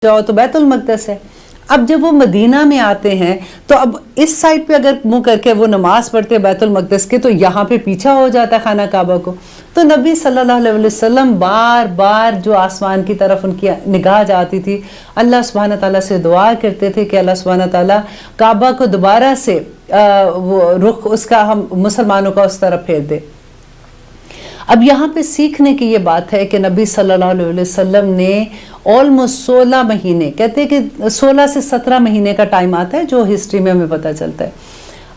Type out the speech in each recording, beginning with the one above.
जाओ तो बैतुल मक़दस है। अब जब वो मदीना में आते हैं तो अब इस साइड पे अगर मुंह करके वो नमाज पढ़ते हैं बैतुल मक़दस के, तो यहाँ पे पीछा हो जाता है खाना काबा को। तो नबी सल्लल्लाहु अलैहि वसल्लम बार बार जो आसमान की तरफ उनकी निगाह जाती थी, अल्लाह सुब्हानहू तआला से दुआ करते थे कि अल्लाह सुब्हानहू तआला काबा को दोबारा से वो रुख उसका हम मुसलमानों का उस तरफ फेर दे। अब यहाँ पे सीखने की ये बात है कि नबी सल्लल्लाहु अलैहि वसल्लम ने ऑलमोस्ट 16 महीने, कहते हैं कि 16 से 17 महीने का टाइम आता है जो हिस्ट्री में हमें पता चलता है।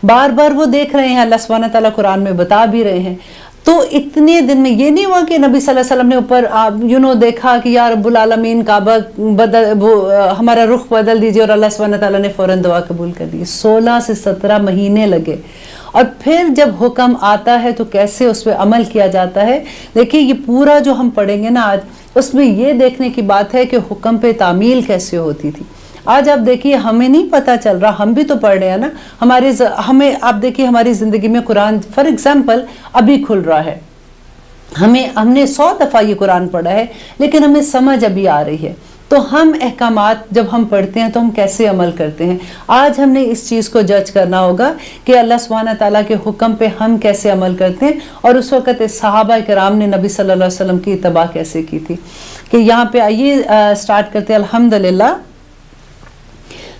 बार बार वो देख रहे हैं, अल्लाह सुब्हानहू तआला कुरान में बता भी रहे हैं। तो इतने दिन में ये नहीं हुआ कि नबी सल्लल्लाहु अलैहि वसल्लम ने ऊपर देखा कि या रब्बुल आलमीन काबा बदल, वो हमारा रुख बदल दीजिए, और अल्लाह सुब्हानहू तआला ने फौरन दुआ कबूल कर दी। 16 से 17 महीने लगे, और फिर जब हुक्म आता है तो कैसे उस पर अमल किया जाता है। देखिए ये पूरा जो हम पढ़ेंगे ना आज, उसमें ये देखने की बात है कि हुक्म पे तामील कैसे होती थी। आज आप देखिए हमें नहीं पता चल रहा, हम भी तो पढ़ रहे हैं ना, हमें आप देखिए हमारी ज़िंदगी में कुरान फॉर एग्जांपल अभी खुल रहा है, हमने 100 दफ़ा ये कुरान पढ़ा है, लेकिन हमें समझ अभी आ रही है। तो हम अहकामात जब हम पढ़ते हैं तो हम कैसे अमल करते हैं, आज हमने इस चीज़ को जज करना होगा कि अल्लाह सुब्हानहू तआला के हुक्म पे हम कैसे अमल करते हैं, और उस वक़्त सहाबा किराम ने नबी सल्लल्लाहु अलैहि वसल्लम की इत्तबा कैसे की थी। कि यहाँ पे आइए स्टार्ट करते हैं। अल्हम्दुलिल्लाह।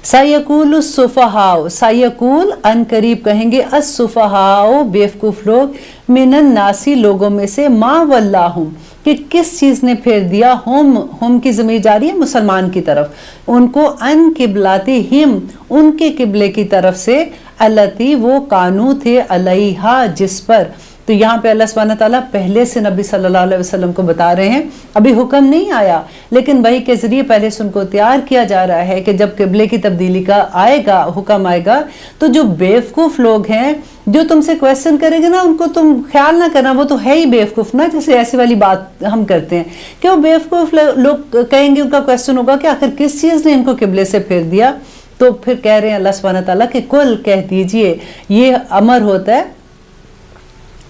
सायकुल सुफहाओ, सायकुल अन करीब कहेंगे, असुफहाओ बेवकूफ़ लोग, मिनन नासी लोगों में से, मा वल्लाहुम कि किस चीज़ ने फेर दिया, हम की ज़मीर जारी है मुसलमान की तरफ, उनको अन किबलाती हिम उनके किबले की तरफ से, अल्लती वो कानू थे अलैहा जिस पर। तो यहाँ पे अल्लाह सुब्हानहू तआला पहले से नबी सल्लल्लाहु अलैहि वसल्लम को बता रहे हैं, अभी हुक्म नहीं आया, लेकिन वही के ज़रिए पहले से उनको तैयार किया जा रहा है कि जब किबले की तब्दीली का आएगा, हुक्म आएगा, तो जो बेवकूफ़ लोग हैं जो तुमसे क्वेश्चन करेंगे ना, उनको तुम ख्याल ना करना, वो तो है ही बेवकूफ़ ना, जैसे ऐसी वाली बात हम करते हैं कि वो बेवकूफ़ लोग कहेंगे, उनका क्वेश्चन होगा कि आखिर किस चीज़ ने इनको किबले से फेर दिया। तो फिर कह रहे हैं अल्लाह सुब्हानहू तआला कि कुल कह दीजिए, ये अमर होता है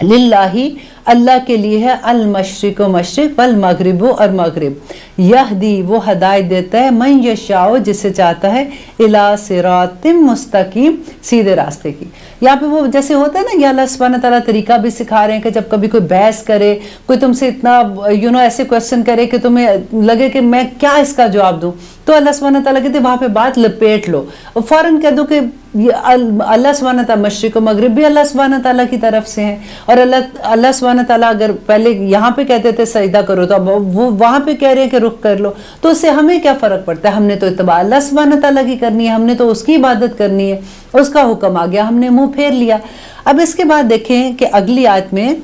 लिल्लाही अल्लाह के लिए है, अल मशरिक व मशरिक वल मगरिब और मगरिब, यहदी वो हदायत देता है, मन यशाओ जिसे चाहता है, इला सिरातिम मुस्तकीम सीधे रास्ते की। यहाँ पे वो जैसे होता है ना, ये अल्लाह सुब्हानहू तआला तरीका भी सिखा रहे हैं कि जब कभी कोई बहस करे, कोई तुमसे इतना ऐसे क्वेश्चन करे कि तुम्हें लगे कि मैं क्या इसका जवाब दूँ, तो अल्लाह सुब्हानहू तआला कहते वहाँ पे बात लपेट लो और फ़ौरन कह दो कि अल्लाह सुब्हानहू तआला मशरिक व मगरिब भी अल्लाह सुब्हानहू तआला की तरफ से हैं, और अल्लाह सुब्हानहू तआला अगर पहले यहाँ पे कहते थे सजदा करो, तो अब वो वहाँ पे कह रहे हैं कि रुख कर लो, तो उससे हमें क्या फ़र्क पड़ता है। हमने तो इत्तबा अल्लाह सुब्हानहू तआला की करनी है, हमने तो उसकी इबादत करनी है, उसका हुक्म आ गया, हमने मुँह फेर लिया। अब इसके बाद देखें कि अगली आयत में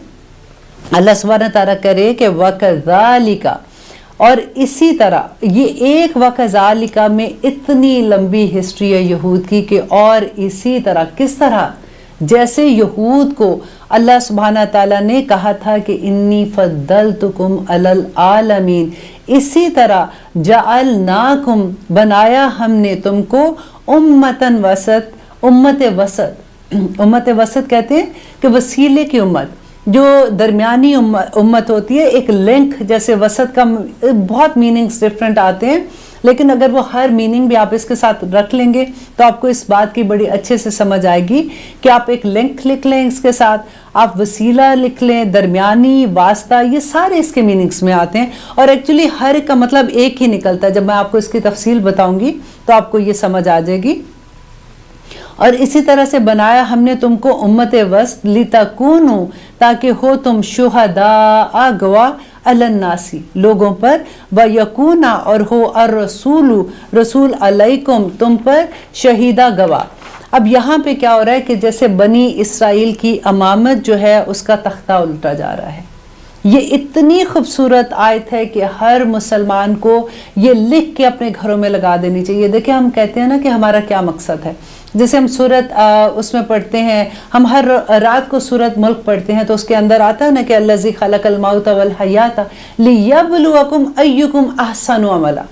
अल्लाह सुब्हानहू तआला करे कि वकज़ालिका, और इसी तरह ये एक वकज़ालिका में इतनी लंबी हिस्ट्री है यहूद की कि, और इसी तरह किस तरह, जैसे यहूद को अल्लाह सुब्हानहू तआला ने कहा था कि इन्नी फद्दलतुकुम अलल आलमीन, इसी तरह जअलनाकुम बनाया हमने तुमको उम्मतन वसत, उम्मत वसत कहते हैं कि वसीले की उम्मत, जो दरमियानी उम्मत होती है, एक लिंक, जैसे वसत का बहुत मीनिंग्स डिफरेंट आते हैं, लेकिन अगर वो हर मीनिंग भी आप इसके साथ रख लेंगे तो आपको इस बात की बड़ी अच्छे से समझ आएगी कि आप एक लिंक लिख लें, इसके साथ आप वसीला लिख लें, दरमियानी, वास्ता, ये सारे इसके मीनिंग्स में आते हैं, और एक्चुअली हर एक का मतलब एक ही निकलता है। जब मैं आपको इसकी तफसील बताऊंगी तो आपको ये समझ आ जाएगी। और इसी तरह से बनाया हमने तुमको उम्मत वस्त लितकूनु, ताकि हो तुम शुहदा गवाह अलन्नासी लोगों पर, व यकूना और हो अर रसूलु रसूल अलैकुम तुम पर, शहीदा गवाह। अब यहाँ पे क्या हो रहा है कि जैसे बनी इसराइल की अमामत जो है उसका तख्ता उल्टा जा रहा है। ये इतनी खूबसूरत आयत है कि हर मुसलमान को ये लिख के अपने घरों में लगा देनी चाहिए। देखिए हम कहते हैं ना कि हमारा क्या मकसद है, जैसे हम सूरत उसमें पढ़ते हैं, हम हर रात को सूरत मुल्क पढ़ते हैं, तो उसके अंदर आता है ना कि अल्लज़ी खलक़ल मौत वल हयाता लियब्लुवकुम अय्युकुम अहसनु अमला,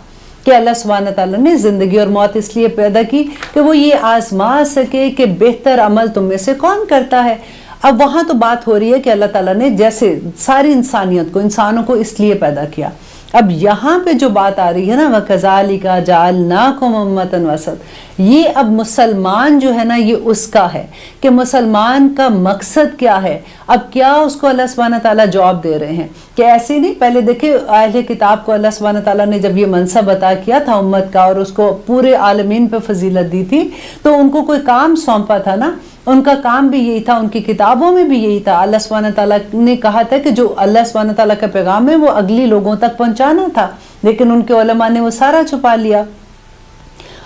कि अल्लाह सुब्हानहू तआला ने ज़िंदगी और मौत इसलिए पैदा की कि वो ये आजमा सके कि बेहतर अमल तुम में से कौन करता है। अब वहाँ तो बात हो रही है कि अल्लाह ताला ने जैसे सारी इंसानियत को, इंसानों को इसलिए पैदा किया, अब यहाँ पे जो बात आ रही है ना, वकज़ालिका जअलनाकुम उम्मतन वसत, ये अब मुसलमान जो है ना, ये उसका है कि मुसलमान का मकसद क्या है। अब क्या उसको अल्लाह सुब्हानहू तआला जवाब दे रहे हैं कि ऐसे नहीं। पहले देखिए अहले किताब को अल्लाह सुब्हानहू तआला ने जब ये मनसब अता किया था उम्मत का और उसको पूरे आलमीन पे फजीलत दी थी, तो उनको कोई काम सौंपा था ना, उनका काम भी यही था, उनकी किताबों में भी यही था। अल्लाह सुब्हानहू तआला ने कहा था कि जो अल्लाह सुब्हानहू तआला का पैगाम है वो अगली लोगों तक पहुंचाना था, लेकिन उनके उलमा ने वो सारा छुपा लिया।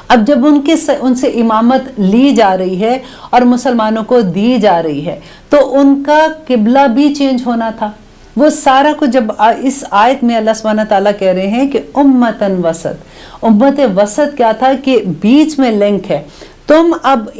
अब जब उनसे इमामत ली जा रही है और मुसलमानों को दी जा रही है, तो उनका किबला भी चेंज होना था। वो सारा कुछ जब इस आयत में अल्लाह सुब्हानहू तआला कह रहे हैं कि उम्मतन वसत, उम्मत वसत क्या था कि बीच में लिंक है। तुम अब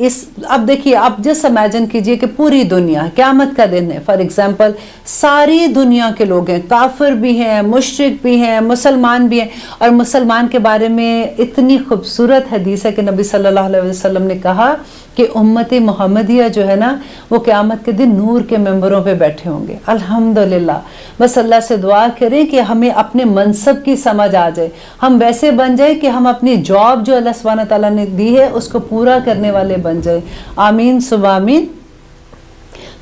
देखिए, आप जस्ट इमेजिन कीजिए कि पूरी दुनिया, क़यामत का दिन है, फॉर एग्जांपल सारी दुनिया के लोग हैं, काफिर भी हैं, मुशरिक भी हैं, मुसलमान भी हैं। और मुसलमान के बारे में इतनी खूबसूरत हदीस है कि नबी सल्लल्लाहु अलैहि वसल्लम ने कहा कि उम्मत मोहम्मदिया जो है ना, वो क़यामत के दिन नूर के मेंबरों पे बैठे होंगे। अल्हम्दुलिल्लाह, बस अल्लाह से दुआ करें कि हमें अपने मनसब की समझ आ जाए, हम वैसे बन जाए कि हम अपनी जॉब जो अल्लाह सुब्हानहू तआला ने दी है उसको पूरा करने वाले बन जाए। आमीन सुबह आमीन।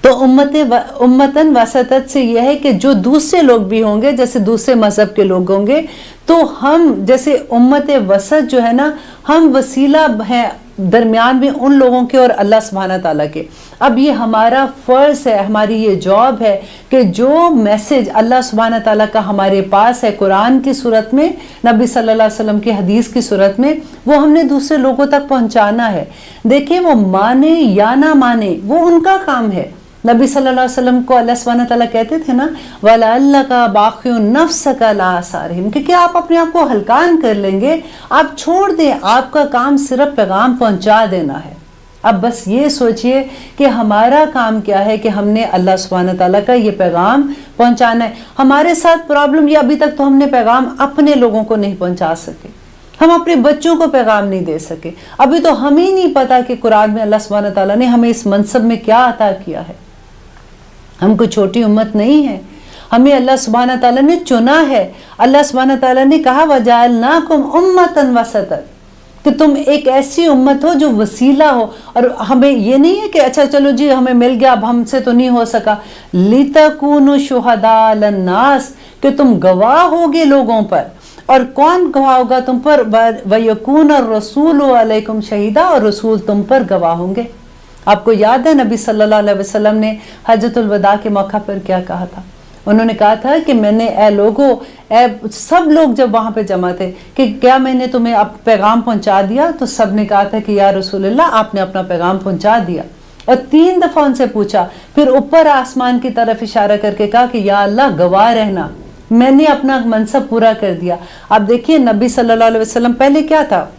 तो उम्मतन वसतत से यह है कि जो दूसरे लोग भी होंगे, जैसे दूसरे मजहब के लोग होंगे, तो हम जैसे उम्मत वसत जो है ना, हम वसीला हैं दरमियान में उन लोगों के और अल्लाह सुब्हानहू तआला के। अब ये हमारा फ़र्ज़ है, हमारी ये जॉब है कि जो मैसेज अल्लाह सुब्हानहू तआला का हमारे पास है कुरान की सूरत में, नबी सल्लल्लाहु अलैहि वसल्लम की हदीस की सूरत में, वो हमने दूसरे लोगों तक पहुंचाना है। देखिए, वो माने या ना माने वो उनका काम है। नबी सल्लल्लाहु अलैहि वसल्लम को अल्लाह सुब्हानहू तआला कहते थे ना, वलअल्लका बाक़िउन नफ्सका अला आसारिहिम, कि क्या आप अपने आप को हलकान कर लेंगे, आप छोड़ दें, आपका काम सिर्फ पैगाम पहुंचा देना है। अब बस ये सोचिए कि हमारा काम क्या है कि हमने अल्लाह सुब्हानहू तआला का ये पैगाम पहुंचाना है। हमारे साथ प्रॉब्लम ये, अभी तक तो हमने पैगाम अपने लोगों को नहीं पहुंचा सके, हम अपने बच्चों को पैगाम नहीं दे सके। अभी तो हमें ही नहीं पता कि कुरान में अल्लाह सुब्हानहू तआला ने हमें इस मनसब में क्या अता किया है। हम कोई छोटी उम्मत नहीं है, हमें अल्लाह सुब्हानहू तआला ने चुना है। अल्लाह सुब्हानहू तआला ने कहा वजअलनाकुम उम्मतन वसतन, कि तुम एक ऐसी उम्मत हो जो वसीला हो। और हमें ये नहीं है कि अच्छा चलो जी हमें मिल गया, अब हमसे तो नहीं हो सका। लितकूनु शुहदा अलन्नास, कि तुम गवाह होगे लोगों पर। और कौन गवाह होगा तुम पर? वयकून रसूल अलैकुम शहीदा, और रसूल तुम पर गवाह होंगे। आपको याद है नबी सल्लल्लाहु अलैहि वसल्लम ने हज्जतुल वदा के मौका पर क्या कहा था? उन्होंने कहा था कि मैंने ए लोगों, सब लोग जब वहां पे जमा थे, कि क्या मैंने तुम्हें अब पैगाम पहुंचा दिया? तो सब ने कहा था कि या रसूलल्लाह, आपने अपना पैगाम पहुंचा दिया। और 3 दफा उनसे पूछा, फिर ऊपर आसमान की तरफ इशारा करके कहा कि या अल्लाह गवाह रहना, मैंने अपना मनसब पूरा कर दिया। अब देखिए नबी सल्लल्लाहु अलैहि वसल्लम पहले क्या था?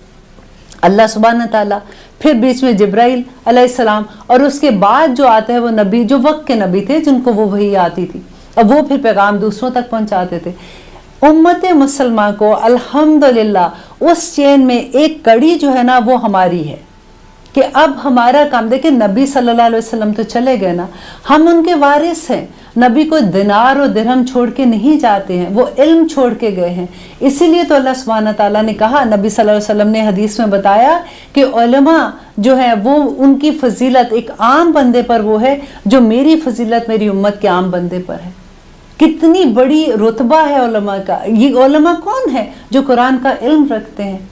अल्लाह सुब्हानहू तआला, फिर बीच में जिब्राइल अलैहिस्सलाम, और उसके बाद जो आता है वो नबी जो वक्त के नबी थे, जिनको वो वही आती थी, और वो फिर पैगाम दूसरों तक पहुंचाते थे। उम्मत मुसलमान को अल्हम्दुलिल्लाह उस चेन में एक कड़ी जो है ना वो हमारी है, कि अब हमारा काम, देखिए नबी सल्लल्लाहु अलैहि वसल्लम तो चले गए ना, हम उनके वारिस हैं। नबी को दिनार और दिरहम छोड़ के नहीं जाते हैं, वो इल्म छोड़ के गए हैं। इसीलिए तो अल्लाह सुब्हानहू तआला ने कहा, नबी सल्लल्लाहु अलैहि वसल्लम ने हदीस में बताया कि उलमा जो है वो उनकी फजीलत एक आम बंदे पर वो है जो मेरी फजीलत मेरी उम्मत के आम बंदे पर है। कितनी बड़ी रुतबा है उलमा का। ये उलमा कौन है? जो कुरान का इल्म रखते हैं,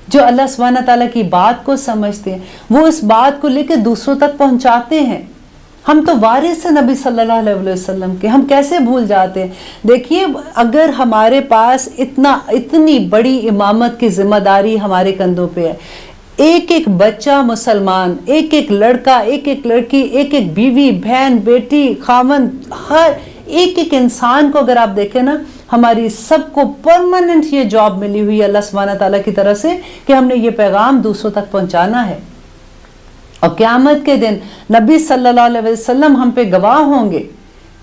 जो अल्लाह सुब्हानहू तआला की बात को समझते हैं, वो इस बात को लेकर दूसरों तक पहुंचाते हैं। हम तो वारिस हैं नबी सल्लल्लाहु अलैहि वसल्लम के, हम कैसे भूल जाते हैं? देखिए, अगर हमारे पास इतनी बड़ी इमामत की जिम्मेदारी हमारे कंधों पे है, एक एक बच्चा मुसलमान, एक एक लड़का, एक एक लड़की, एक एक बीवी, बहन, बेटी, खामन, हर एक एक इंसान को अगर आप देखें ना, हमारी सबको परमानेंट ये जॉब मिली हुई है अल्लाह सुब्हानहू तआला की तरफ से कि हमने ये पैगाम दूसरों तक पहुंचाना है। और क़यामत के दिन नबी सल्लल्लाहु अलैहि वसल्लम हम पे गवाह होंगे।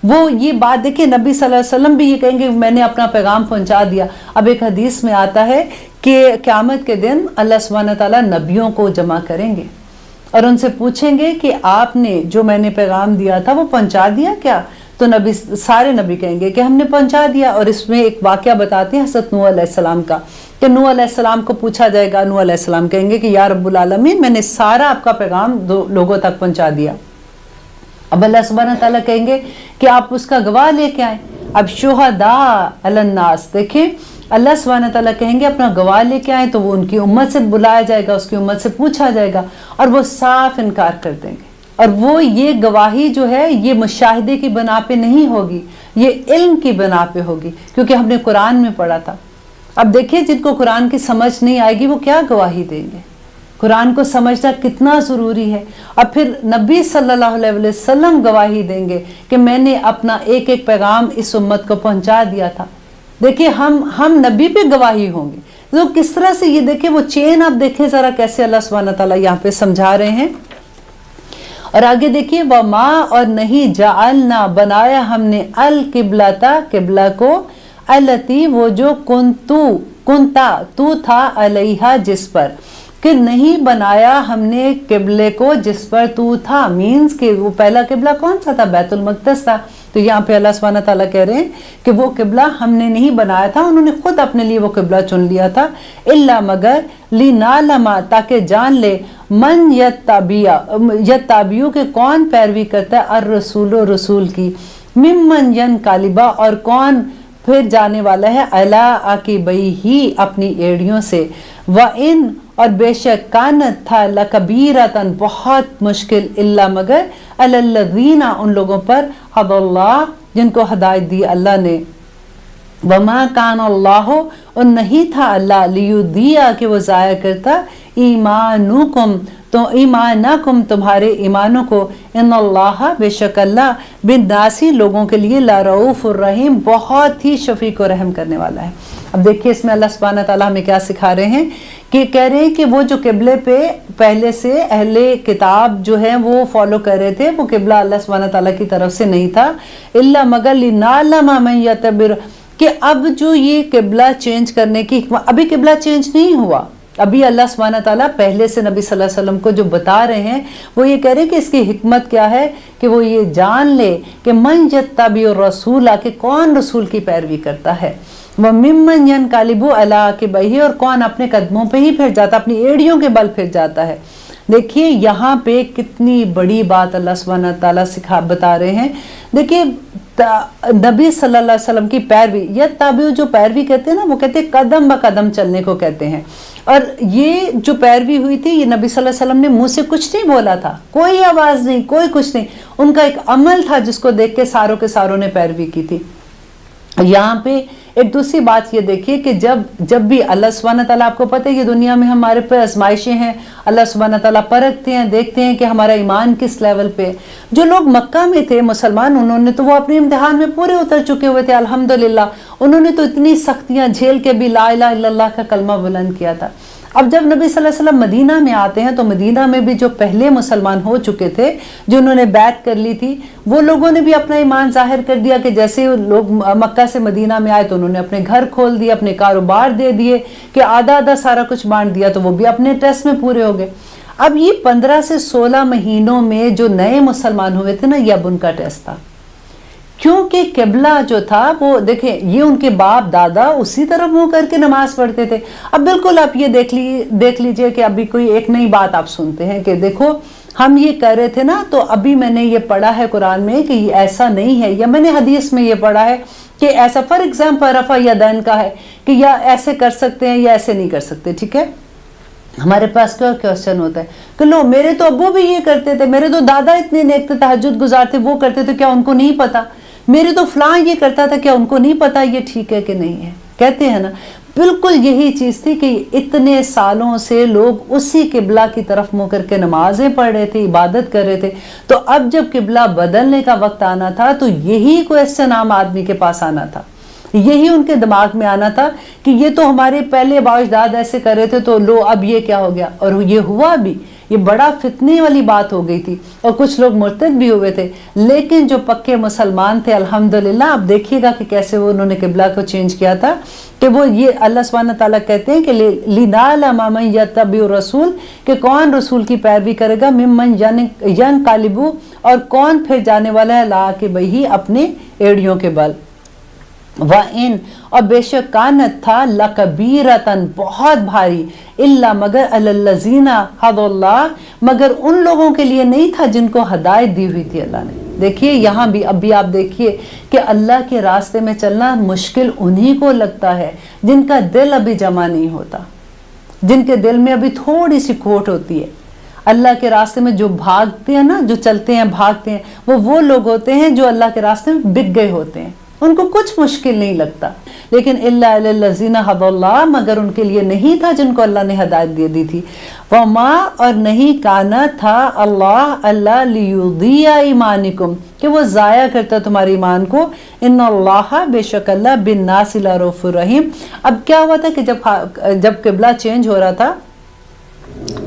वो ये बात देखिए, नबी सल्लल्लाहु अलैहि वसल्लम भी ये कहेंगे मैंने अपना पैगाम पहुंचा दिया। अब एक हदीस में आता है कि क़यामत के दिन अल्लाह सुब्हानहू तआला नबियों को जमा करेंगे और उनसे पूछेंगे कि आपने जो मैंने पैगाम दिया था वो पहुंचा दिया क्या? तो सारे नबी कहेंगे कि हमने पहुंचा दिया। और इसमें एक वाक़या बताते हैं हज़रत नूह अलैहिस्सलाम का, कि नूह अलैहिस्सलाम को पूछा जाएगा, नूह अलैहिस्सलाम कहेंगे कि या रब्बुल आलमीन, मैंने सारा आपका पैगाम लोगों तक पहुंचा दिया। अब अल्लाह सुब्हानहू व तआला कहेंगे कि आप उसका गवाह लेके आए। अब शुहदा अलन्नास, देखें अल्लाह सुब्हानहू व तआला कहेंगे अपना गवाह लेके आए, तो वो उनकी उम्मत से बुलाया जाएगा, उसकी उम्मत से पूछा जाएगा और वो साफ इनकार कर देंगे। और वो ये गवाही जो है ये मुशाहिदे की बना पे नहीं होगी, ये इल्म की बना पे होगी, क्योंकि हमने कुरान में पढ़ा था। अब देखिए जिनको कुरान की समझ नहीं आएगी वो क्या गवाही देंगे। कुरान को समझना कितना ज़रूरी है। अब फिर नबी सल्लल्लाहु अलैहि वसल्लम गवाही देंगे कि मैंने अपना एक एक पैगाम इस उम्मत को पहुंचा दिया था। देखिए हम नबी पे गवाही होंगे, तो किस तरह से ये देखिए वो चेन आप देखें ज़रा कैसे अल्लाह सुब्हानहू व तआला यहाँ पे समझा रहे हैं। और आगे देखिए वमा, और नहीं जाअलना, बनाया हमने अल किबलता, किबला को, अलती, वो जो कुंता तू था, अलैहा, जिस पर, कि नहीं बनाया हमने किबले को जिस पर तू था। मीन्स कि वो पहला किबला कौन सा था? बैतुल मक़दस था। तो यहाँ पे अल्लाह सुब्हानहू व तआला कह रहे हैं कि वो किबला हमने नहीं बनाया था, उन्होंने खुद अपने लिए वो किबला चुन लिया था। इल्ला, मगर, लिनालमा, ताकि जान ले, मन यत्ताबियु के कौन पैरवी करता है, अर रसूल, रसूल की, मिम्मन यनकालिबा, और कौन फिर जाने वाला है, अला आकिबई ही, अपनी एड़ियों से, व इन, और बेशक, कानत था, लकबीरतन, बहुत मुश्किल, इल्ला, मगर, अलल्लज़ीना, उन लोगों पर, हदल्लाह, जिनको हदायत दी अल्लाह ने, वमा कान अल्लाह, और नहीं था अल्लाह, लियुदिया, कि वो ज़ाया करता, ईमानुकुम, तो ईमानकुम, तुम्हारे ईमानों को, इन्नल्लाह, बेशक अल्लाह, बिन्नासी, लोगों के लिए, लारऊफुर रहीम, बहुत ही शफीक और रहम करने वाला है। अब देखिए इसमें अल्लाह सुब्हानहू व तआला हमें क्या सिखा रहे हैं, कि कह रहे हैं कि वो जो किबले पे पहले से अहले किताब जो है वो फॉलो कर रहे थे, वो किबला अल्लाह सुब्हानहू व तआला की तरफ से नहीं था, इल्ला, मगर, लिनालमा मन यतबिर, कि अब जो ये किबला चेंज करने की, अभी किबला चेंज नहीं हुआ, अभी अल्लाह सुब्हानहू व तआला पहले से नबी सल्लल्लाहु अलैहि वसल्लम को जो बता रहे हैं वो ये कह रहे हैं कि इसकी हिकमत क्या है, कि वो ये जान ले कि मन यत्तबिउ रसूला, कि कौन रसूल की पैरवी करता है, वह मिम्मन यनकालिबु अला आकिबैहि, और कौन अपने कदमों पे ही फिर जाता, अपनी एड़ियों के बल फिर जाता है। देखिए यहाँ पे कितनी बड़ी बात अल्लाह सुब्हानहू व तआला बता रहे हैं। देखिए नबी सल्लल्लाहु अलैहि वसल्लम की पैरवी, या ताबी, जो पैरवी कहते हैं ना, वो कहते हैं कदम ब कदम चलने को कहते हैं। और ये जो पैरवी हुई थी, ये नबी सल्लल्लाहु अलैहि वसल्लम ने मुंह से कुछ नहीं बोला था, कोई आवाज़ नहीं, कोई कुछ नहीं, उनका एक अमल था जिसको देख के सारों के सारों ने पैरवी की थी। यहाँ पे एक दूसरी बात ये देखिए कि जब भी अल्लाह सुब्हानहू व तआला, आपको पता है ये दुनिया में हमारे पे आजमाइशें हैं, अल्लाह सुब्हानहू व तआला परखते हैं, देखते हैं कि हमारा ईमान किस लेवल पे। जो लोग मक्का में थे मुसलमान, उन्होंने तो वो अपने इम्तिहान में पूरे उतर चुके हुए थे, अल्हम्दुलिल्लाह, उन्होंने तो इतनी सख्तियाँ झेल के भी ला इलाहा इल्लल्लाह का कलमा बुलंद किया था। अब जब नबी सल्लल्लाहु अलैहि वसल्लम मदीना में आते हैं, तो मदीना में भी जो पहले मुसलमान हो चुके थे, जिन्होंने बैत कर ली थी, वो लोगों ने भी अपना ईमान जाहिर कर दिया कि जैसे लोग मक्का से मदीना में आए तो उन्होंने अपने घर खोल दिए, अपने कारोबार दे दिए, कि आधा आधा सारा कुछ बांट दिया, तो वो भी अपने टेस्ट में पूरे हो गए। अब ये 15 से 16 महीनों में जो नए मुसलमान हुए थे ना, ये अब उनका टेस्ट था, क्योंकि किबला जो था वो देखें, ये उनके बाप दादा उसी तरफ मुंह करके नमाज पढ़ते थे। अब बिल्कुल आप ये देख लीजिए कि अभी कोई एक नई बात आप सुनते हैं कि देखो हम ये कर रहे थे ना, तो अभी मैंने ये पढ़ा है कुरान में कि ऐसा नहीं है, या मैंने हदीस में ये पढ़ा है कि ऐसा, फॉर एग्जाम्पल रफा यदैन का है कि या ऐसे कर सकते हैं या ऐसे नहीं कर सकते। ठीक है, हमारे पास क्या क्वेश्चन होता है कि लो मेरे तो अब्बू भी ये करते थे, मेरे तो दादा इतने नेक थे, तहज्जुद गुजार थे, वो करते थे, क्या उनको नहीं पता? मेरे तो फलां ये करता था, क्या उनको नहीं पता ये ठीक है कि नहीं है? कहते हैं ना, बिल्कुल यही चीज़ थी कि इतने सालों से लोग उसी किबला की तरफ मुँह करके नमाजें पढ़ रहे थे, इबादत कर रहे थे। तो अब जब किबला बदलने का वक्त आना था, तो यही क्वेश्चन आम आदमी के पास आना था, यही उनके दिमाग में आना था कि ये तो हमारे पहले बाजदाद ऐसे कर रहे थे, तो लो अब ये क्या हो गया? और ये हुआ भी, ये बड़ा फितने वाली बात हो गई थी और कुछ लोग मुर्तद भी हुए थे। लेकिन जो पक्के मुसलमान थे अल्हम्दुलिल्लाह, आप देखिएगा कि कैसे वो उन्होंने किबला को चेंज किया था, कि वो ये अल्लाह सुब्हानहू व तआला कहते हैं कि लिनाअलम मन यत्तबि रसूल, कि कौन रसूल की पैरवी करेगा, मिम्मन यनक़लिबु, और कौन फिर जाने वाला है ला के बही अपने एड़ियों के बल, व इन, और बेशक कानत था लकबीरतन बहुत भारी, इल्ला मगर अलल्लज़ीना हदल्लाह, मगर उन लोगों के लिए नहीं था जिनको हदायत दी हुई थी अल्लाह ने। देखिए यहाँ भी अभी आप देखिए कि अल्लाह के रास्ते में चलना मुश्किल उन्हीं को लगता है जिनका दिल अभी जमा नहीं होता, जिनके दिल में अभी थोड़ी सी खोट होती है। अल्लाह के रास्ते में जो भागते हैं ना, जो चलते हैं भागते हैं, वो लोग होते हैं जो अल्लाह के रास्ते में बिक गए होते हैं, उनको कुछ मुश्किल नहीं लगता। लेकिन इल्ला अलल्लज़ीना हदल्लाह, मगर उनके लिए नहीं था जिनको अल्लाह ने हदायत दे दी थी। वमा, और नहीं काना था अल्लाह लियुदिया ईमानिकुम, कि वो ज़ाया करता तुम्हारे ईमान को। इन्नल्लाह, बेशक अल्लाह बिन्नासि लरऊफुर रहीम। अब क्या हुआ था कि जब किबला चेंज हो रहा था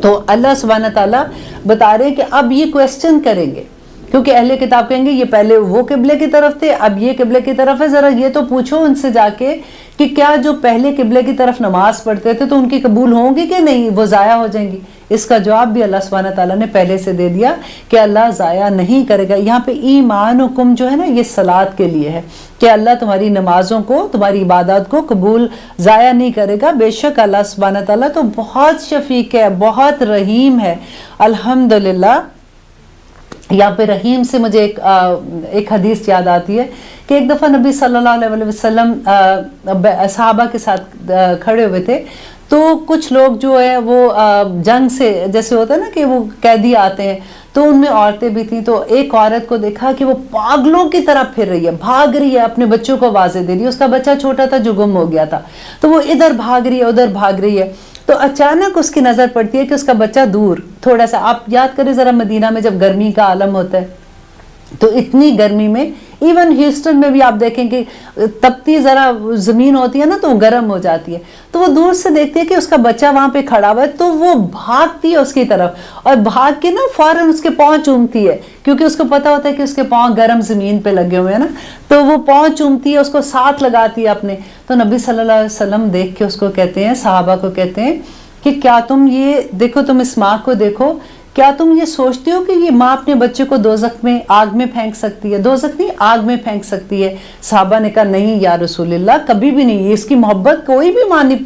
तो अल्लाह सुब्हानहू व तआला बता रहे हैं कि अब ये क्वेश्चन करेंगे, क्योंकि अहले किताब कहेंगे ये पहले वो किबले की तरफ थे, अब ये किबले की तरफ है, ज़रा ये तो पूछो उनसे जाके कि क्या जो पहले किबले की तरफ नमाज पढ़ते थे तो उनकी कबूल होंगी कि नहीं, वो ज़ाया हो जाएंगी। इसका जवाब भी अल्लाह सुब्हानहू व तआला ने पहले से दे दिया कि अल्लाह ज़ाया नहीं करेगा। यहाँ पे ईमान हुक्म जो है ना, ये सलात के लिए है कि अल्लाह तुम्हारी नमाजों को, तुम्हारी इबादत को कबूल ज़ाया नहीं करेगा। बेशक अल्लाह सुब्हानहू व तआला तो बहुत शफीक है, बहुत रहीम है। अल्हम्दुलिल्लाह, यहाँ पे रहीम से मुझे एक हदीस याद आती है कि एक दफ़ा नबी सल्लल्लाहु अलैहि वसल्लम सहाबा के साथ खड़े हुए थे, तो कुछ लोग जो है वो जंग से, जैसे होता है ना कि वो कैदी आते हैं, तो उनमें औरतें भी थीं। तो एक औरत को देखा कि वो पागलों की तरह फिर रही है, भाग रही है, अपने बच्चों को आवाज़ें दे रही है। उसका बच्चा छोटा था जो गुम हो गया था, तो वो इधर भाग रही है उधर भाग रही है। तो अचानक उसकी नज़र पड़ती है कि उसका बच्चा दूर थोड़ा सा, आप याद करें ज़रा मदीना में जब गर्मी का आलम होता है तो इतनी गर्मी में, इवन ह्यूस्टन में भी आप देखें कि तपती ज़रा ज़मीन होती है ना तो गर्म हो जाती है। तो वो दूर से देखती है कि उसका बच्चा वहाँ पे खड़ा हुआ है, तो वो भागती है उसकी तरफ और भाग के ना फ़ौरन उसके पाँव चूमती है, क्योंकि उसको पता होता है कि उसके पाँव गर्म ज़मीन पे लगे हुए हैं ना, तो वो पाँव चूमती है, उसको साथ लगाती है अपने। तो नबी सल्लल्लाहु अलैहि वसल्लम देख के उसको कहते हैं, सहाबा को कहते हैं कि क्या तुम ये देखो, तुम इस माँ को देखो, क्या तुम ये सोचते हो कि ये माँ अपने बच्चे को दोज़ख में, आग में फेंक सकती है? दोज़ख नहीं, आग में फेंक सकती है। सहाबा ने कहा नहीं या रसूलल्लाह, कभी भी नहीं, इसकी मोहब्बत कोई भी माँ नहीं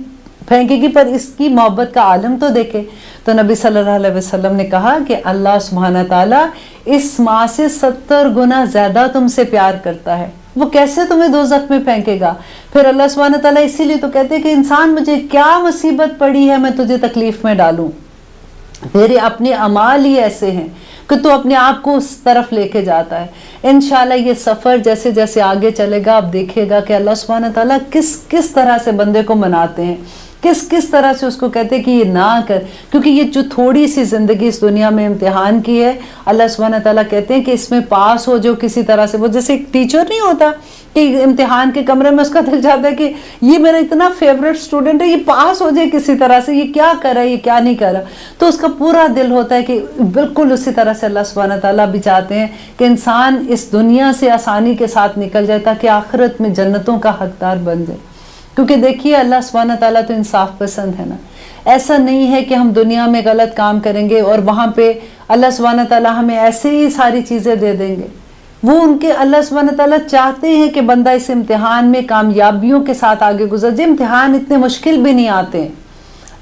फेंकेगी, पर इसकी मोहब्बत का आलम तो देखे। तो नबी सल्लल्लाहु अलैहि वसल्लम ने कहा कि अल्लाह सुब्हानहू व तआला इस माँ से 70 गुना ज़्यादा तुमसे प्यार करता है, वो कैसे तुम्हें दोज़ख में फेंकेगा? फिर अल्लाह सुब्हानहू व तआला इसीलिए तो कहते हैं कि इंसान, मुझे क्या मुसीबत पड़ी है मैं तुझे तकलीफ़ में डालूं, तेरे अपने अमाल ही ऐसे हैं कि तू अपने आप को उस तरफ लेके जाता है। इंशाल्लाह ये सफ़र जैसे जैसे आगे चलेगा, आप देखिएगा कि अल्लाह सुब्हानहू व तआला किस किस तरह से बंदे को मनाते हैं, किस किस तरह से उसको कहते हैं कि ये ना कर, क्योंकि ये जो थोड़ी सी ज़िंदगी इस दुनिया में इम्तिहान की है, अल्लाह सुब्हानहू व तआला कहते हैं कि इसमें पास हो जो किसी तरह से। वो जैसे एक टीचर नहीं होता कि इम्तिहान के कमरे में उसका दिल चाहता है कि ये मेरा इतना फेवरेट स्टूडेंट है, ये पास हो जाए किसी तरह से, ये क्या कर रहा है, ये क्या नहीं कर रहा, तो उसका पूरा दिल होता है कि बिल्कुल उसी तरह से अल्लाह सुब्हानहू व तआला भी चाहते हैं कि इंसान इस दुनिया से आसानी के साथ निकल जाए ताकि आखिरत में जन्नतों का हकदार बन जाए। क्योंकि देखिए अल्लाह सुब्हानहू व तआला तो इंसाफ पसंद है ना। ऐसा नहीं है कि हम दुनिया में गलत काम करेंगे और वहाँ पे अल्लाह सुब्हानहू व तआला हमें ऐसे ही सारी चीज़ें दे देंगे। वो उनके अल्लाह सुब्हानहू व तआला चाहते हैं कि बंदा इस इम्तिहान में कामयाबियों के साथ आगे गुजर जाए। इम्तिहान इतने मुश्किल भी नहीं आते हैं,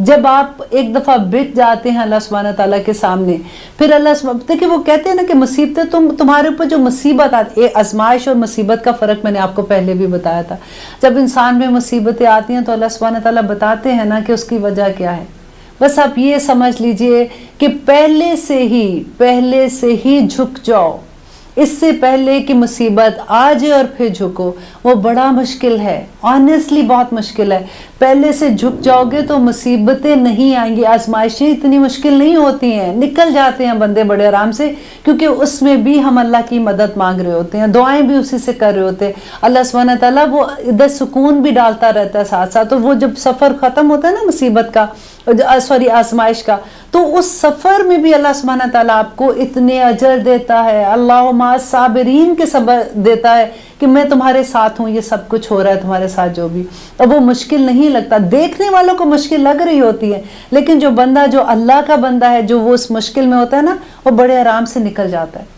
जब आप एक दफ़ा बिक जाते हैं अल्लाह सुब्हानहू व तआला के सामने, फिर अल्लाह देखिए वो कहते हैं ना कि मुसीबतें तुम्हारे ऊपर जो मुसीबत आती है, आजमाइश और मुसीबत का फ़र्क मैंने आपको पहले भी बताया था। जब इंसान में मुसीबतें आती हैं तो अल्लाह सुब्हानहू व तआला बताते हैं ना कि उसकी वजह क्या है। बस आप ये समझ लीजिए कि पहले से ही झुक जाओ, इससे पहले कि मुसीबत आ जाए और फिर झुको। वो बड़ा मुश्किल है, ऑनेस्टली बहुत मुश्किल है। पहले से झुक जाओगे तो मुसीबतें नहीं आएंगी, आजमाइशें इतनी मुश्किल नहीं होती हैं, निकल जाते हैं बंदे बड़े आराम से, क्योंकि उसमें भी हम अल्लाह की मदद मांग रहे होते हैं, दुआएं भी उसी से कर रहे होते हैं। अल्लाह सुब्हानहू तआला वो इधर सुकून भी डालता रहता है साथ साथ। तो वो जब सफ़र ख़त्म होता है ना मुसीबत का, सॉरी आजमाइश का, तो उस सफ़र में भी अल्लाह सुब्हानहू तआला आपको इतने अजर देता है, अल्लाह मा साबिरीन के सबर देता है कि मैं तुम्हारे साथ हूँ, ये सब कुछ हो रहा है तुम्हारे साथ जो भी। अब वो मुश्किल नहीं लगता, देखने वालों को मुश्किल लग रही होती है, लेकिन जो बंदा, जो अल्लाह का बंदा है, जो वो उस मुश्किल में होता है ना, वो बड़े आराम से निकल जाता है।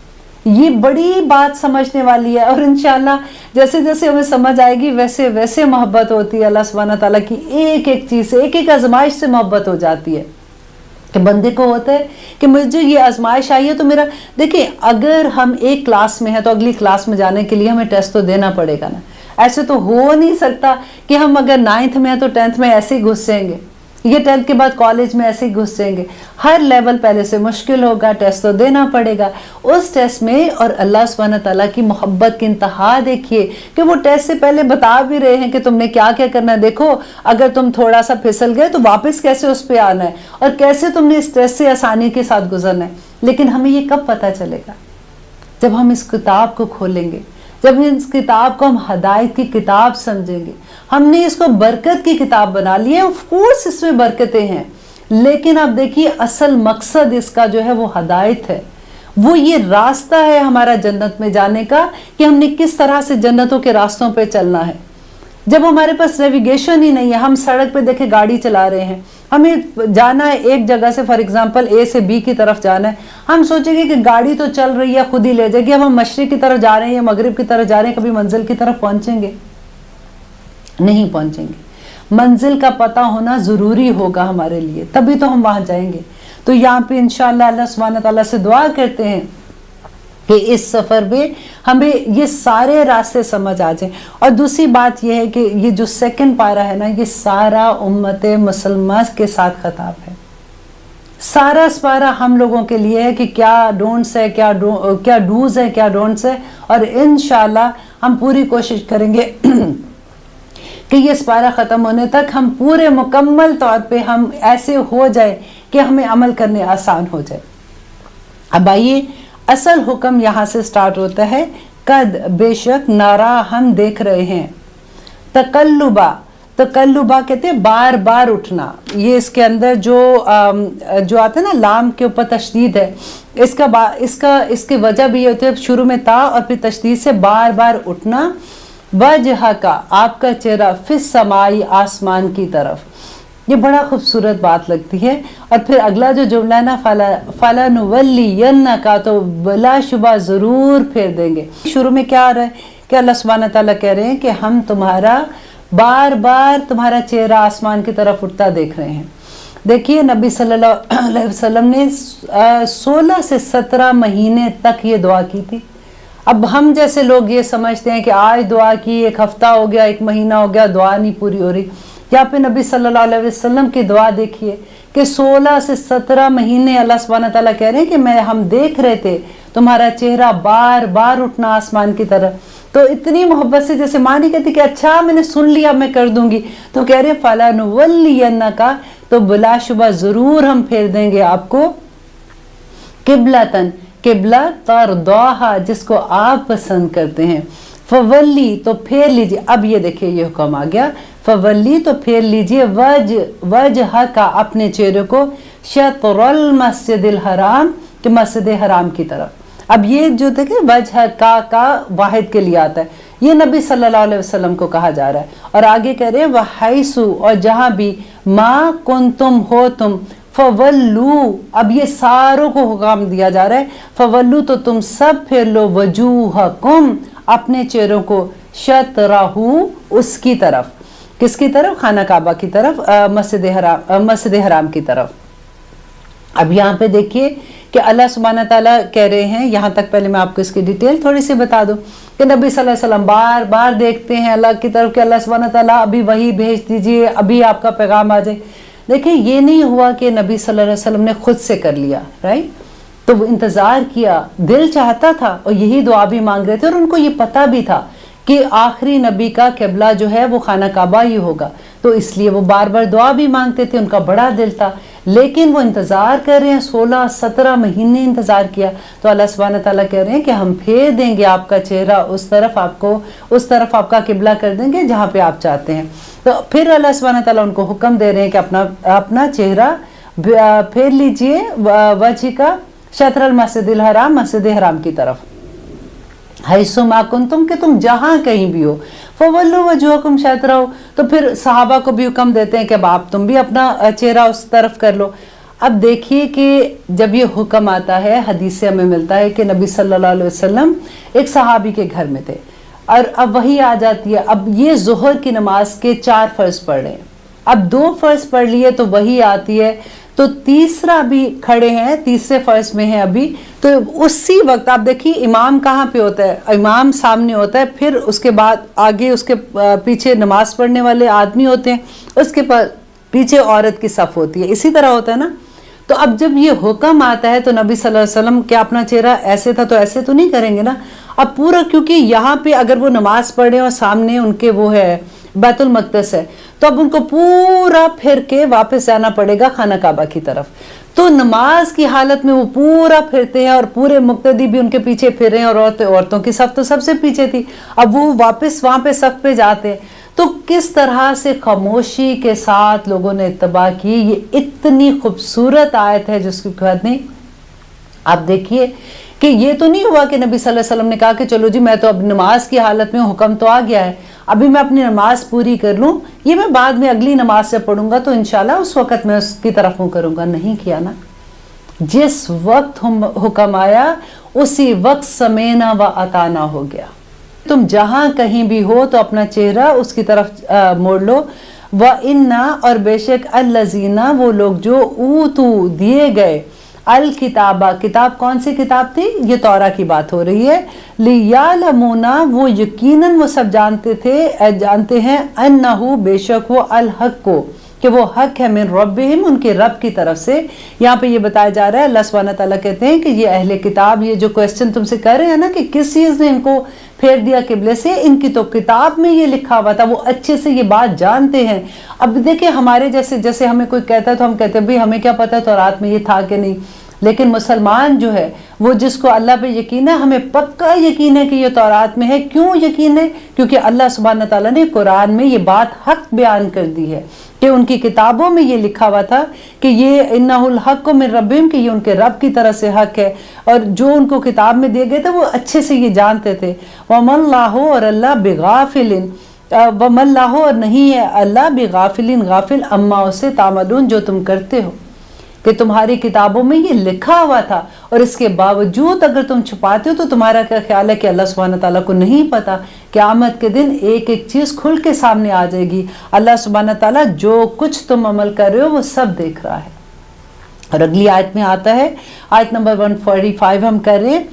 ये बड़ी बात समझने वाली है, और इंशाल्लाह जैसे जैसे हमें समझ आएगी वैसे वैसे मोहब्बत होती है अल्लाह सुब्हानहू तआला की, एक एक चीज़ से, एक एक आजमाइश से मोहब्बत हो जाती है। कि बंदे को होता है कि मुझे ये आजमाइश आई है तो मेरा, देखिए अगर हम एक क्लास में हैं तो अगली क्लास में जाने के लिए हमें टेस्ट तो देना पड़ेगा ना। ऐसे तो हो नहीं सकता कि हम अगर 9th में हैं तो 10th में ऐसे ही घुस जाएंगे, ये 10th के बाद कॉलेज में ऐसे ही घुस जाएंगे। हर लेवल पहले से मुश्किल होगा, टेस्ट तो देना पड़ेगा। उस टेस्ट में और अल्लाह सुब्हानहू तआला की मोहब्बत की इंतहा देखिए कि वो टेस्ट से पहले बता भी रहे हैं कि तुमने क्या क्या करना है। देखो अगर तुम थोड़ा सा फिसल गए तो वापस कैसे उस पर आना है, और कैसे तुमने इस टेस्ट से आसानी के साथ गुजरना है। लेकिन हमें ये कब पता चलेगा? जब हम इस किताब को खोलेंगे, जब इस किताब को हम हदायत की किताब समझेंगे। हमने इसको बरकत की किताब बना ली है, ऑफ कोर्स इसमें बरकतें हैं, लेकिन आप देखिए असल मकसद इसका जो है वो हदायत है, वो ये रास्ता है हमारा जन्नत में जाने का, कि हमने किस तरह से जन्नतों के रास्तों पे चलना है। जब हमारे पास नेविगेशन ही नहीं है, हम सड़क पे देखे गाड़ी चला रहे हैं, हमें जाना है एक जगह से, फॉर एग्जांपल ए से बी की तरफ जाना है, हम सोचेंगे कि गाड़ी तो चल रही है खुद ही ले जाएगी, अब हम मशरिक की तरफ जा रहे हैं या मगरिब की तरफ जा रहे हैं, कभी मंजिल की तरफ पहुंचेंगे? नहीं पहुंचेंगे। मंजिल का पता होना ज़रूरी होगा हमारे लिए, तभी तो हम वहां जाएंगे। तो यहाँ पे इंशाअल्लाह अल्लाह सुब्हानहू तआला से दुआ करते हैं कि इस सफ़र में हमें ये सारे रास्ते समझ आ जाएं। और दूसरी बात यह है कि ये जो सेकंड पारा है ना, ये सारा उम्मत मुसलमान के साथ खिताब है। सारा पारा हम लोगों के लिए है कि क्या डोंट्स है, क्या डूज है, क्या डोंट्स है। और इंशाअल्लाह हम पूरी कोशिश करेंगे कि ये पारा ख़त्म होने तक हम पूरे मुकम्मल तौर पे हम ऐसे हो जाए कि हमें अमल करने आसान हो जाए। अब आइए, असल हुक्म यहाँ से स्टार्ट होता है, कद बेशक नारा हम देख रहे हैं, तकल्लुबा, तकल्लुबा कहते हैं बार बार उठना। ये इसके अंदर जो आता है ना, लाम के ऊपर तशदीद है, इसकी वजह भी ये होती है, शुरू में ता और फिर तशदीद से बार बार उठना। वजह का, आपका चेहरा, फिस समाई, आसमान की तरफ। ये बड़ा खूबसूरत बात लगती है। और फिर अगला जो जुमला है ना, फला नुवल्लियन्नका, तो बला शुबा ज़रूर फेर देंगे। शुरू में क्या आ रहा है कि अल्लाह सुब्हानहू तआला कह रहे हैं कि हम तुम्हारा बार बार तुम्हारा चेहरा आसमान की तरफ उठता देख रहे हैं। देखिए नबी सल्लल्लाहु अलैहि वसल्लम ने 16 से 17 महीने तक ये दुआ की थी। अब हम जैसे लोग ये समझते हैं कि आज दुआ की, एक हफ्ता हो गया, एक महीना हो गया, दुआ नहीं पूरी हो रही। या फिर नबी सल्लल्लाहु अलैहि वसल्लम की दुआ देखिए कि 16 से 17 महीने अल्लाह सुब्हानहू तआला कह रहे हैं कि हम देख रहे थे तुम्हारा चेहरा बार बार उठना आसमान की तरफ। तो इतनी मोहब्बत से, जैसे माँ नहीं कहती कि अच्छा मैंने सुन लिया मैं कर दूंगी, तो कह रहे फला नुवल्लियन्नका, तो बिलाशुबा ज़रूर हम फेर देंगे आपको किबलतन, किबला तरदाहा, जिसको आप पसंद करते हैं। फवल्ली, तो फेर लीजिए। अब ये देखिए ये हुक्म आ गया, फवल्ली, तो फेर लीजिए, वजह का, अपने चेहरे को, शतरुल मस्जिदिल हराम, के मस्जिद हराम की तरफ। अब ये जो देखिए वजह का वाहिद के लिए आता है, ये नबी सल्लल्लाहु अलैहि वसल्लम को कहा जा रहा है। और आगे कह रहे हैं वहैसु, और जहाँ भी, मा कुंतुम हो तुम, फवल्लू, अब ये सारों को हुक्म दिया जा रहा है, फवल्लू, तो तुम सब फेर लो, वजूहकुम, अपने चेहरों को, शतरहू, उसकी तरफ। किसकी तरफ? खाना काबा की तरफ, मस्जिद हराम की तरफ। अब यहाँ पे देखिए कि अल्लाह सुब्हानहू तआला कह रहे हैं, यहाँ तक पहले मैं आपको इसकी डिटेल थोड़ी सी बता दूं कि नबी सल्लल्लाहु अलैहि वसल्लम बार बार देखते हैं अल्लाह की तरफ कि अल्लाह सुब्हानहू तआला अभी वही भेज दीजिए, अभी आपका पैगाम आ जाए। देखिए ये नहीं हुआ कि नबी सल्लल्लाहु अलैहि वसल्लम ने खुद से कर लिया, राइट? तो वो इंतज़ार किया, दिल चाहता था और यही दुआ भी मांग रहे थे, और उनको ये पता भी था کہ آخری نبی کا قبلہ جو ہے وہ خانہ کعبہ ہی ہوگا، تو اس لیے وہ بار بار دعا بھی مانگتے تھے، ان کا بڑا دل تھا، لیکن وہ انتظار کر رہے ہیں، 16-17 مہینے انتظار کیا، تو اللہ سبحانہ تعالیٰ کہہ رہے ہیں کہ ہم پھیر دیں گے آپ کا چہرہ اس طرف آپ کا قبلہ کر دیں گے جہاں پہ آپ چاہتے ہیں۔ تو پھر اللہ سبحانہ تعالیٰ ان کو حکم دے رہے ہیں کہ اپنا چہرہ پھیر لیجئے وجہ کا شطر المسجد الحرام، مسجد حرام کی طرف، حیث ما کنتم، کہ تم جہاں کہیں بھی ہو، فولوا وجوہکم شطرہ، تو پھر صحابہ کو بھی حکم دیتے ہیں کہ اب تم بھی اپنا چہرہ اس طرف کر لو۔ اب دیکھیے کہ جب یہ حکم آتا ہے، حدیث سے ہمیں ملتا ہے کہ نبی صلی اللہ علیہ وسلم ایک صحابی کے گھر میں تھے، اور اب وہی آ جاتی ہے، اب یہ ظہر کی نماز کے 4 فرض پڑھ رہے ہیں، اب 2 فرض پڑھ لیے تو وہی آتی ہے، تو تیسرا بھی کھڑے ہیں، تیسرے فرض میں ہیں ابھی، تو اسی وقت آپ دیکھیے امام کہاں پہ ہوتا ہے، امام سامنے ہوتا ہے، پھر اس کے بعد آگے اس کے پیچھے نماز پڑھنے والے آدمی ہوتے ہیں، اس کے پیچھے عورت کی صف ہوتی ہے، اسی طرح ہوتا ہے نا۔ تو اب جب یہ حکم آتا ہے تو نبی صلی اللہ علیہ وسلم کیا اپنا چہرہ ایسے تھا تو ایسے تو نہیں کریں گے نا، اب پورا، کیونکہ یہاں پہ اگر وہ نماز پڑھیں اور سامنے ان کے وہ ہے بیت المقدس ہے، تو اب ان کو پورا پھر کے واپس جانا پڑے گا خانہ کعبہ کی طرف، تو نماز کی حالت میں وہ پورا پھرتے ہیں، اور پورے مقتدی بھی ان کے پیچھے پھر رہے ہیں، اور عورتوں کی صف تو سب سے پیچھے تھی، اب وہ واپس وہاں پہ صف پہ جاتے ہیں، تو کس طرح سے خاموشی کے ساتھ لوگوں نے اتباع کی۔ یہ اتنی خوبصورت آیت ہے جس کی بات نہیں، آپ دیکھیے کہ یہ تو نہیں ہوا کہ نبی صلی اللہ علیہ وسلم نے کہا کہ چلو جی میں تو اب نماز کی حالت میں، حکم تو آ گیا ہے، ابھی میں اپنی نماز پوری کر لوں، یہ میں بعد میں اگلی نماز سے پڑھوں گا تو انشاءاللہ اس وقت میں اس کی طرف منہ کروں گا، نہیں کیا نا، جس وقت حکم آیا اسی وقت سمینا و اطانا ہو گیا۔ تم جہاں کہیں بھی ہو تو اپنا چہرہ اس کی طرف موڑ لو، وَإِنَّا، اور بے شک الَّذِينَ، وہ لوگ جو اوتو دیے گئے، الکتابہ، کتاب کون سی کتاب تھی؟ یہ تورا کی بات ہو رہی ہے، لِيَعْلَمُونَ، وہ یقیناً وہ سب جانتے ہیں، اَنَّهُ، بے شک وہ الحق کو، کہ وہ حق ہے، من ربہم، ان کے رب کی طرف سے۔ یہاں پہ یہ بتایا جا رہا ہے، اللہ سبحانہ تعالیٰ کہتے ہیں کہ یہ اہل کتاب، یہ جو کویسچن تم سے کر رہے ہیں نا کہ کس چیز نے ان کو پھیر دیا قبلے سے، ان کی تو کتاب میں یہ لکھا ہوا تھا، وہ اچھے سے یہ بات جانتے ہیں۔ اب دیکھیں ہمارے جیسے ہمیں کوئی کہتا ہے تو ہم کہتے ہیں بھئی ہمیں کیا پتا تورات میں یہ تھا کہ نہیں، لیکن مسلمان جو ہے وہ جس کو اللہ پہ یقین ہے، ہمیں پکا یقین ہے کہ یہ تورات میں ہے۔ کیوں یقین ہے؟ کیونکہ اللہ سبحانہ تعالیٰ نے قرآن میں یہ بات حق بیان کر دی ہے کہ ان کی کتابوں میں یہ لکھا ہوا تھا کہ یہ انہ الحق من ربہم، کہ یہ ان کے رب کی طرف سے حق ہے، اور جو ان کو کتاب میں دیے گئے تھے وہ اچھے سے یہ جانتے تھے۔ وَمَا اللَّهُ، اور اللہ بِغَافِلٍ، وَمَا اللَّهُ، اور نہیں ہے اللہ بِغَافِلٍ، غافل، اما اسے تعملون، جو تم کرتے ہو، کہ تمہاری کتابوں میں یہ لکھا ہوا تھا، اور اس کے باوجود اگر تم چھپاتے ہو تو تمہارا کیا خیال ہے کہ اللہ سبحانہ تعالیٰ کو نہیں پتا؟ قیامت کے دن ایک ایک چیز کھل کے سامنے آ جائے گی، اللہ سبحانہ تعالیٰ جو کچھ تم عمل کر رہے ہو وہ سب دیکھ رہا ہے۔ اور اگلی آیت میں آتا ہے، آیت نمبر 145 ہم کر رہے ہیں،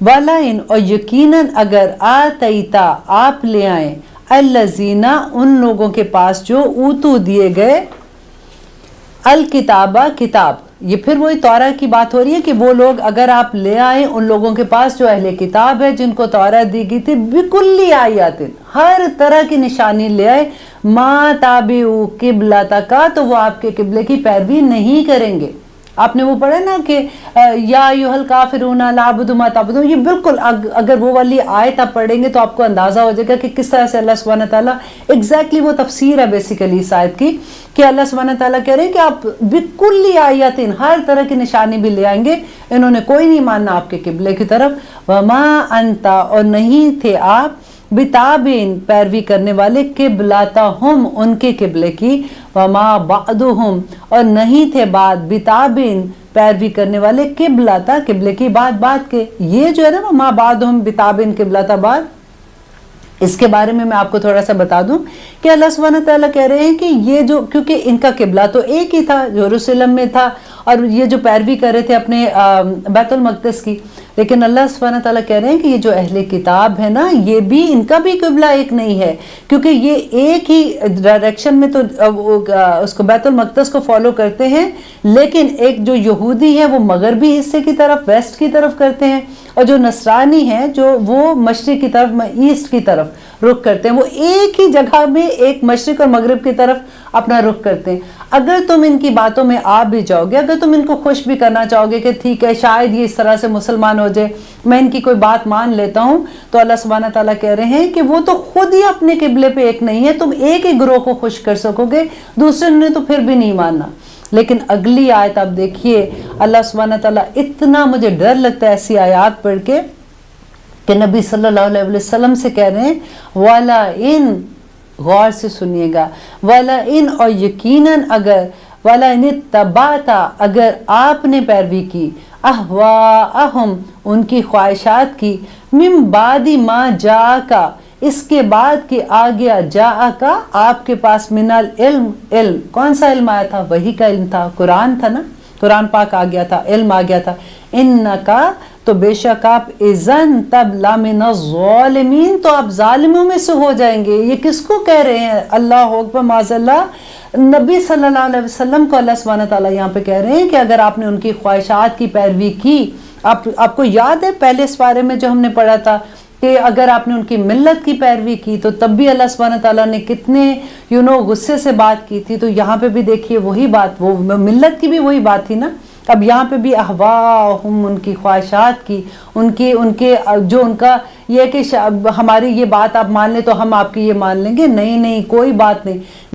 وَلَئِنْ، اور یقیناً اگر آتیتا، آپ لے آئیں، الَّذِينَ، ان لوگوں کے پاس جو اوتو دیے گئے، الکتابہ، کتاب، یہ پھر وہی تورا کی بات ہو رہی ہے کہ وہ لوگ اگر آپ لے آئیں ان لوگوں کے پاس جو اہل کتاب ہے، جن کو تورا دی گئی تھی، بکلی آیات، ہر طرح کی نشانی لے آئے، ما تابعوا قبلتک، تو وہ آپ کے قبلے کی پیروی نہیں کریں گے۔ آپ نے وہ پڑھا نا کہ یا ایھا الکافرون لا اعبد ما تعبدون، یہ بالکل اگر وہ والی آیت آپ پڑھیں گے تو آپ کو اندازہ ہو جائے گا کہ کس طرح سے اللہ سبحانہ تعالیٰ ایگزیکٹلی وہ تفسیر ہے بیسیکلی اس آیت کی، کہ اللہ سبحانہ تعالیٰ کہہ رہے ہیں کہ آپ بکلی آیاتن، ہر طرح کی نشانی بھی لے آئیں گے، انہوں نے کوئی نہیں ماننا آپ کے قبلے کی طرف۔ وما انت، اور نہیں تھے آپ، بتابین، پیروی کرنے والے، قبلتہم، ان کے قبلے کی، وما بعدہم، اور نہیں تھے بعد، بتابین، پیروی کرنے والے، قبلتا، قبلے کی بات کے، یہ جو ہے نا وما بعدہم بتابین قبلتا بعد، اس کے بارے میں آپ کو تھوڑا سا بتا دوں کہ اللہ سبحانہ تعالیٰ کہہ رہے ہیں کہ یہ جو، کیونکہ ان کا قبلہ تو ایک ہی تھا، یروشلم میں تھا، اور یہ جو پیروی کر رہے تھے اپنے بیت المقدس کی، لیکن اللہ سبحانہ تعالیٰ کہہ رہے ہیں کہ یہ جو اہل کتاب ہے نا، یہ بھی، ان کا بھی قبلہ ایک نہیں ہے، کیونکہ یہ ایک ہی ڈائریکشن میں تو اس کو بیت المقدس کو فالو کرتے ہیں، لیکن ایک جو یہودی ہے وہ مغربی حصے کی طرف، ویسٹ کی طرف کرتے ہیں، اور جو نصرانی ہیں جو وہ مشرق کی طرف، ایسٹ کی طرف، رخ کرتے ہیں، وہ ایک ہی جگہ میں ایک مشرق اور مغرب کی طرف اپنا رخ کرتے ہیں۔ اگر تم ان کی باتوں میں آ بھی جاؤ گے، اگر تم ان کو خوش بھی کرنا چاہو گے کہ ٹھیک ہے شاید یہ اس طرح سے مسلمان ہو جائے، میں ان کی کوئی بات مان لیتا ہوں، تو اللہ سبحانہ تعالیٰ کہہ رہے ہیں کہ وہ تو خود ہی اپنے قبلے پہ ایک نہیں ہے، تم ایک ہی گروہ کو خوش کر سکو گے، دوسرے نے تو پھر بھی نہیں ماننا۔ لیکن اگلی آیت آپ دیکھیے، اللہ سبحانہ تعالیٰ اتنا مجھے ڈر لگتا ہے ایسی آیات پڑھ کے کہ نبی صلی اللہ علیہ وسلم سے کہہ رہے ہیں وَلَئِن، غور سے سنیے گا، وَلَئِن، اور یقیناً اگر، وَلَئِنِ اتَّبَعْتَ، اگر آپ نے پیروی کی، اَهْوَاءَهُمْ، ان کی خواہشات کی، مِن بَعْدِ مَا جَاءَكَ، اس کے بعد کہ آ گیا جاءک، آپ کے پاس، من العلم، علم، کون سا علم آیا تھا؟ وحی کا علم تھا، قرآن تھا نا، قرآن پاک آ گیا تھا، علم آ گیا تھا، انکا، تو بے شک آپ، اذن، تب، لامن الظالمین، تو آپ ظالموں میں سے ہو جائیں گے۔ یہ کس کو کہہ رہے ہیں؟ اللہ اکبر، معاذ اللہ، نبی صلی اللہ علیہ وسلم کو اللہ سبحانہ تعالیٰ یہاں پہ کہہ رہے ہیں کہ اگر آپ نے ان کی خواہشات کی پیروی کی، آپ کو یاد ہے پہلے اس بارے میں جو ہم نے پڑھا تھا کہ اگر آپ نے ان کی ملت کی پیروی کی تو تب بھی اللہ سبحانہ تعالیٰ نے کتنے غصے سے بات کی تھی، تو یہاں پہ بھی دیکھیے وہی بات، وہ ملت کی بھی وہی بات تھی نا، اب یہاں پہ بھی احواہم، ان کی خواہشات کی، ان کے جو ان کا یہ ہے کہ ہماری یہ بات آپ مان لیں تو ہم آپ کی یہ مان لیں گے، نہیں، کوئی بات نہیں۔